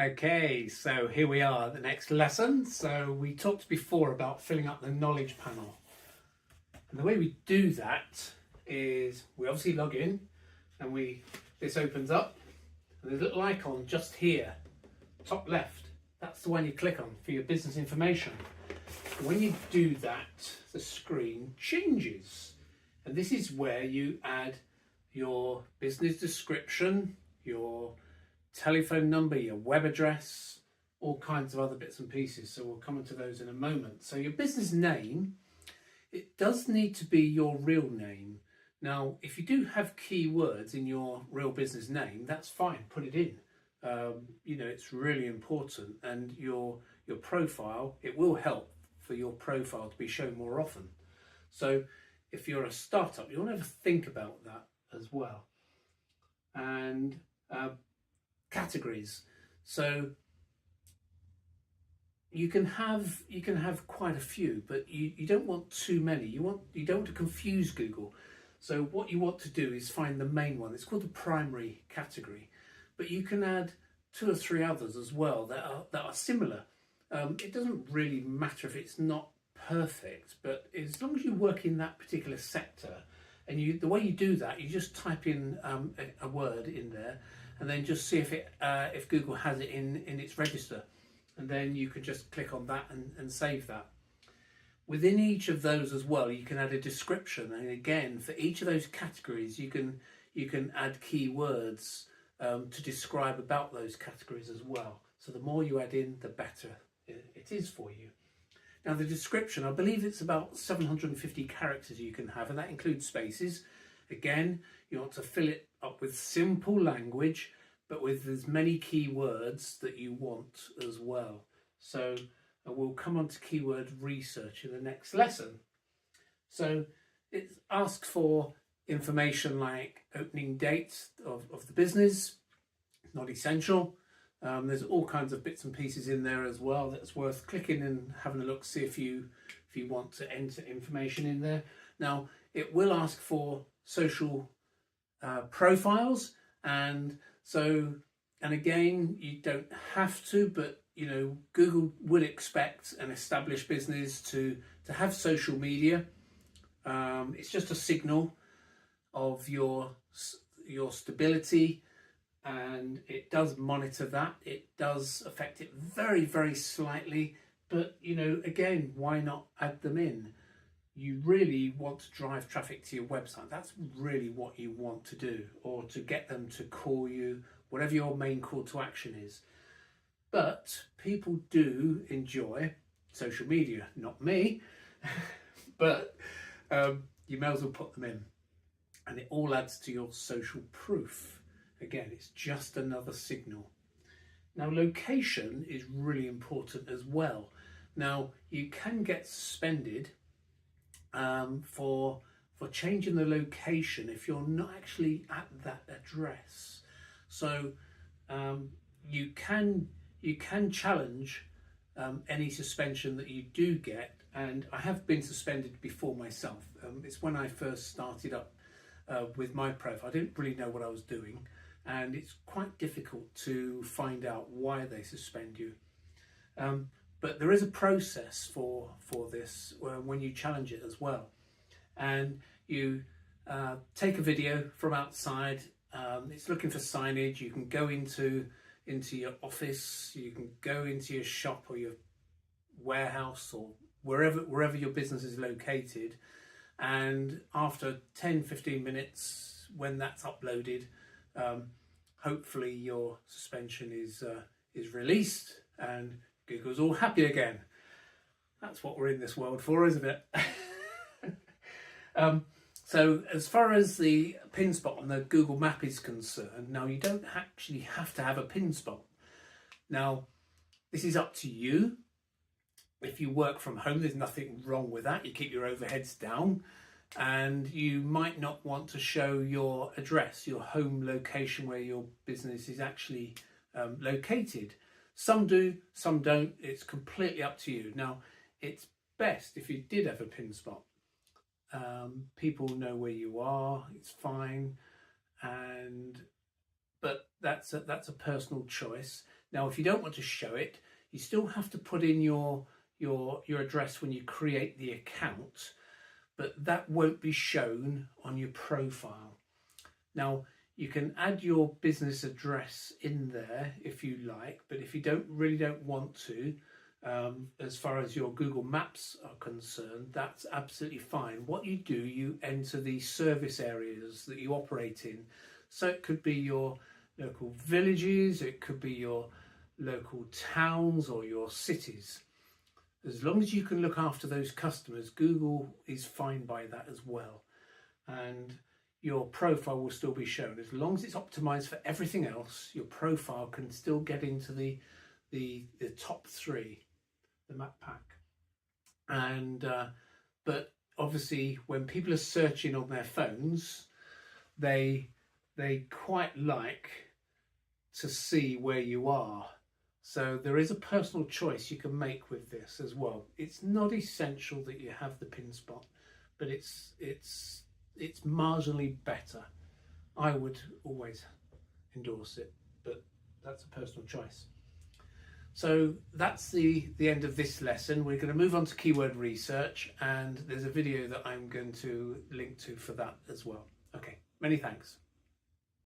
Okay, so here we are at the next lesson. So we talked before about filling up the knowledge panel. And the way we do that is we obviously log in and this opens up and there's a little icon just here, top left. That's the one you click on for your business information. And when you do that, the screen changes. And this is where you add your business description, your telephone number, your web address, all kinds of other bits and pieces. So we'll come into those in a moment. So your business name, it does need to be your real name. Now, if you do have keywords in your real business name, that's fine, put it in. It's really important, and your profile, it will help for your profile to be shown more often. So if you're a startup, you want to have a think about that as well. And categories. So you can have quite a few, but you don't want too many. You don't want to confuse Google. So what you want to do is find the main one. It's called the primary category, but you can add 2 or 3 others as well that are similar. It doesn't really matter if it's not perfect, but as long as you work in that particular sector, and the way you do that, you just type in a word in there, and then just see if Google has it in its register, and then you can just click on that and save that. Within each of those as well, you can add a description, and again, for each of those categories, you can add keywords to describe about those categories as well. So the more you add in, the better it is for you. Now the description, I believe it's about 750 characters you can have, and that includes spaces. Again, you want to fill it up with simple language, but with as many keywords that you want as well. So we'll come on to keyword research in the next lesson. So it asks for information like opening dates of the business, not essential. There's all kinds of bits and pieces in there as well that's worth clicking and having a look, see if you want to enter information in there. Now it will ask for social profiles, and again, you don't have to, but Google will expect an established business to have social media. It's just a signal of your stability, and it does monitor that. It does affect it very, very slightly, but again, why not add them in? You really want to drive traffic to your website. That's really what you want to do, or to get them to call you, whatever your main call to action is. But people do enjoy social media, not me, but you may as well put them in, and it all adds to your social proof. Again, it's just another signal. Now, location is really important as well. Now, you can get suspended for changing the location if you're not actually at that address. So you can challenge any suspension that you do get, and I have been suspended before myself. It's when I first started up with my profile. I didn't really know what I was doing, and it's quite difficult to find out why they suspend you. But there is a process for this when you challenge it as well. And you take a video from outside. It's looking for signage. You can go into your office. You can go into your shop or your warehouse or wherever your business is located. And after 10-15 minutes, when that's uploaded, hopefully your suspension is released and Google's all happy again. That's what we're in this world for, isn't it? So as far as the pin spot on the Google map is concerned, now you don't actually have to have a pin spot. Now, this is up to you. If you work from home, there's nothing wrong with that. You keep your overheads down, and you might not want to show your address, your home location where your business is actually located. Some do, some don't. It's completely up to you. Now, it's best if you did have a pin spot. People know where you are. It's fine, but that's a personal choice. Now, if you don't want to show it, you still have to put in your address when you create the account, but that won't be shown on your profile. Now, you can add your business address in there if you like, but if you really don't want to, as far as your Google Maps are concerned, that's absolutely fine. What you do, you enter the service areas that you operate in. So it could be your local villages, it could be your local towns or your cities. As long as you can look after those customers, Google is fine by that as well. And your profile will still be shown. As long as it's optimized for everything else, your profile can still get into the top 3, the map pack. And but obviously when people are searching on their phones, they quite like to see where you are. So there is a personal choice you can make with this as well. It's not essential that you have the pin spot, but it's marginally better. I would always endorse it, but that's a personal choice. So that's the end of this lesson. We're going to move on to keyword research, and there's a video that I'm going to link to for that as well. Okay, many thanks.